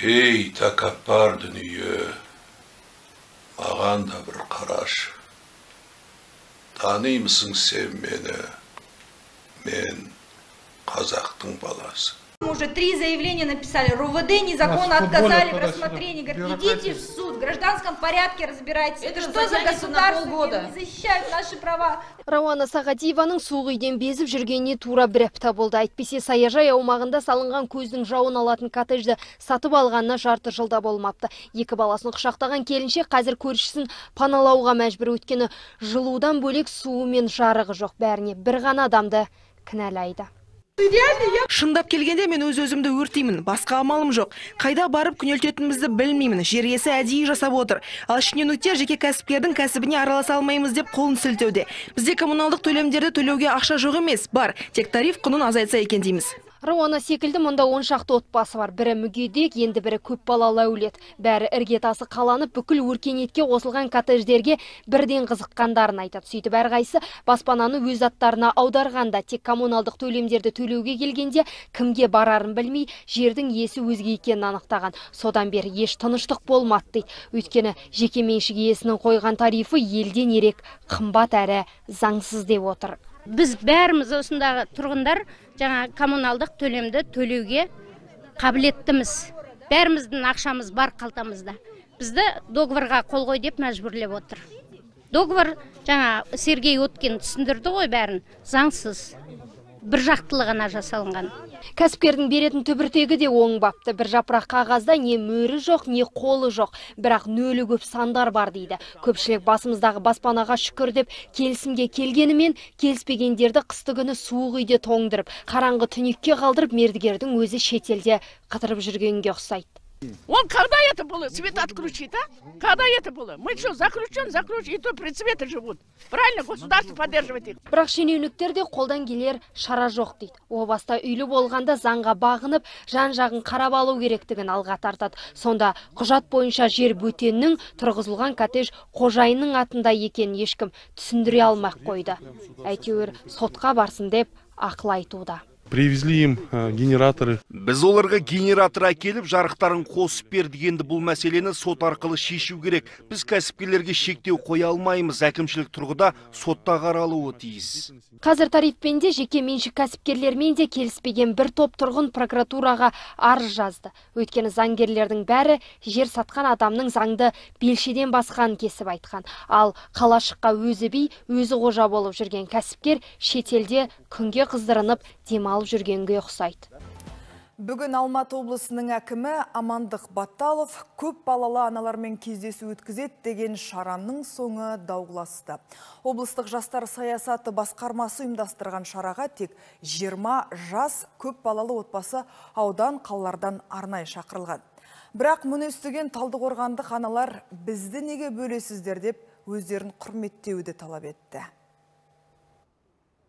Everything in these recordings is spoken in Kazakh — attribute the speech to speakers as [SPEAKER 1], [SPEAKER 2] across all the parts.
[SPEAKER 1] Ей, тәкаппар дүние, маған да бір қараш. Танимысың сен мені, мен қазақтың баласы.
[SPEAKER 2] Мы уже 3 заявления написали. РОВД незаконно отказали в рассмотрении. Говорят, идите в суд, в гражданском порядке разбирайтесь. Это что за государство? Не защищают наши права.
[SPEAKER 3] Рауана Сағадиеваның суық үйден безіп жүргеніне тура бір апта болды. Әйтпесе саяжай аумағында салынған көздің жауын алатын коттеджді сатып алғанына жарты жылда болмапты. 2 баласын құшақтаған келіншек қазір көршісін паналауға мәжбүр, өйткені жылудан бөлек суы мен жарығы жоқ. Бәріне бір ғана адамды кінәлайды.
[SPEAKER 4] Шындап келгенде мен өз-өзімді өртеймін. Басқа амалым жоқ. Қайда барып күнелтетінімізді білмеймін. Жер иесі әдейі жасап отыр. Ал шенеуніктер жеке кәсіпкердің кәсібіне араласа алмаймыз деп қолын сілтеуде. Бізде коммуналдық төлемдерді төлеуге ақша жоқ емес, бар. Тек тариф құнын азайтса екен дейміз.
[SPEAKER 3] Рауана секілді мұнда 10 шақты отбасы бар. Бірі мүгедек, енді бірі көп балалы әулет. Бәрі іргетасы қаланып, бүкіл өркениетке қосылған коттедждерге бірден қызыққандарын айтады. Сөйтіп әрқайсысы баспананы өз аттарына аударғанда, тек коммуналдық төлемдерді төлеуге келгенде кімге барарын білмей, жердің иесі өзге екенін анықтаған. Содан бері еш тыныштық болмады дейді. Өйткені жекеменшік иесінің қойған тарифы елден ерек қымбат әрі заңсыз деп отыр.
[SPEAKER 5] Біз бәріміз осындағы тұрғындар жаңа коммуналдық төлемді төлеуге қабілеттіміз. Бәріміздің ақшамыз бар қалтамызда. Бізді договорға қол қой деп мәжбүрлеп отыр. Договор жаңа Сергей Уткин түсіндірді ғой бәрін. Заңсыз. Бір жақтылығына жасалынған.
[SPEAKER 3] Кәсіпкердің беретін түбіртегі де оңбапты. Бір жапырақ қағазда не мөрі жоқ, не қолы жоқ. Бірақ нөлі көп сандар бар дейді. Көпшілік басымыздағы баспанаға шүкір деп келісімге келгенімен, келіспегендерді қысты күні суық үйде тоңдырып, қараңғы түнекке қалдырып, мердігердің өзі шетелде қыдырып жүргенге ұқсайды.
[SPEAKER 6] Он когда это было? Свет отключить, а? Когда это было? Мы что, заключен, и то при свете живут. Правильно, государство поддерживает их.
[SPEAKER 3] Бірақ шенеуніктерде қолдан келер шара жоқ дейді. О баста үйлі болғанда заңға бағынып, жан-жағын қарап алу керектігін алға тартады. Сонда құжат бойынша жер бөтеннің тұрғызылған коттедж қожайынның атында екенін ешкім түсіндіре алмақ қойды. Әйтеуір сотқа барсын деп ақыл айтуда.
[SPEAKER 7] Привезли им генераторы.
[SPEAKER 8] Біз оларға генератор әкеліп, жарықтарын қосып бер дегенді бұл мәселені сот арқылы шешу керек. Біз кәсіпкерлерге шектеу қоя алмаймыз. Әкімшілік тұрғыда сотта қаралуы тиіс.
[SPEAKER 3] Қазір тарифпен де жеке меншік кәсіпкерлермен де келіспеген бір топ тұрғын прокуратураға арыз жазды. Өйткені заңгерлердің бәрі жер сатқан адамның заңды белшеден басқанын кесіп айтқан. Ал қалашыққа өзі би, өзі қожа болып жүрген кәсіпкер шетелде күнге қыздырынып демалып жүргенге ұқсайды.
[SPEAKER 9] Бүгін Алматы облысының әкімі Амандық Баталов көп балалы аналармен кездесу өткізеді деген шараның соңы дауғыласты. Облыстық жастар саясаты басқармасы ұйымдастырған шараға тек 20 жас көп балалы отбасы аудан қалалардан арнайы шақырылған. Бірақ мұны естіген Талдықорғандық аналар бізді неге бөлесіздер деп өздерін құрметтеуді талап етті.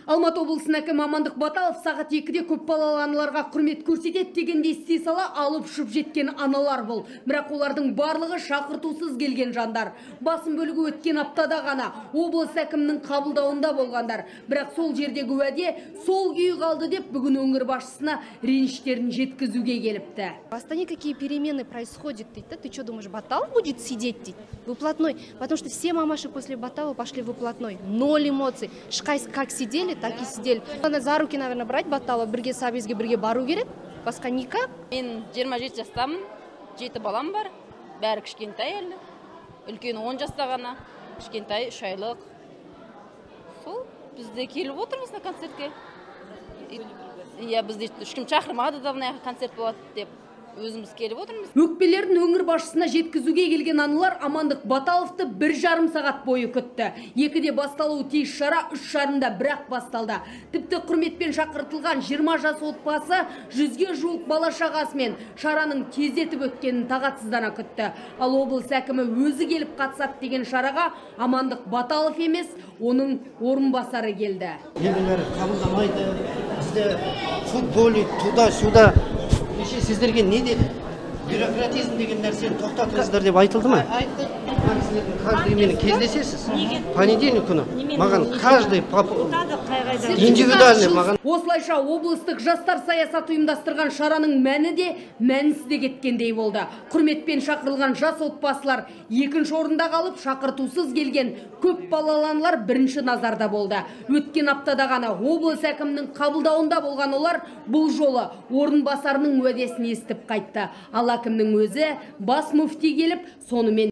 [SPEAKER 10] Алматы облысының әкімі Амандық Баталов сағат 2-де көп балалы аналарға құрмет көрсетеді дегенде ести сала алып ұшып жеткен аналар бұл. Бірақ олардың барлығы шақыртусыз келген жандар. Басым бөлігі өткен аптада ғана облыс әкімінің қабылдауында болғандар. Бірақ сол жердегі уәде сол күйі қалды деп бүгін өңір басшысына реніштерін жеткізуге келіпті.
[SPEAKER 11] Баста никакие перемены происходят. Ты что думаешь, Баталов будет сидеть? Выплатной. Потому что все мамаши после Баталова пошли в выплатной. 0 эмоций. Шкайс как сидели, так и сидели. Надо за руки, наверное, брать Баталова, бірге сабезге бірге бару керек. Басқа никак.
[SPEAKER 12] Мен 27 жастамын, 7 балам бар. Бәрі кішкентай әлі. Үлкені 10 жаста ғана, кішкентай 3 айлық. Сол бізде келіп отырмыз на концертке. Я бізде ешкім шақырмады да мына концерт болады деп өзіміз келіп отырмыз.
[SPEAKER 10] Өкпелерін өңір басшысына жеткізуге келген аналар Амандық Баталовты 1,5 сағат бойы күтті. 2-де басталуы тиіс шара 3:30-да бірақ басталды. Тіпті құрметпен шақыртылған 20 жас отбасы 100-ге жуық бала шағасымен шараның тездетіп өткенін тағатсыздана күтті. Ал облыс әкімі өзі келіп қатысады деген шараға Амандық Баталов емес, оның орынбасары келді.
[SPEAKER 13] Елдер қабылдамайды, бізде футболит туда-сюда. Сіздерге не деді? Бюрократизм деген нәрсені тоқтатыңыздар деп айтылды ма?
[SPEAKER 11] Айтты.
[SPEAKER 13] Каждый мені кездесесіз. Понедельник күні маған каждый индивидуальный маған.
[SPEAKER 10] Осылайша облыстық жастар саясат ұйымдастырған шараның мәні де мәнісі де кеткендей болды. Құрметпен шақырылған жас отбасылар екінші орында қалып, шақыртусыз келген көп балаланылар бірінші назарда болды. Өткен аптада ғана облыс әкімінің қабылдауында болған олар бұл жолы орынбасарының уәдесін естіп қайтты. Ал әкімнің өзі бас мүфти келіп, сонымен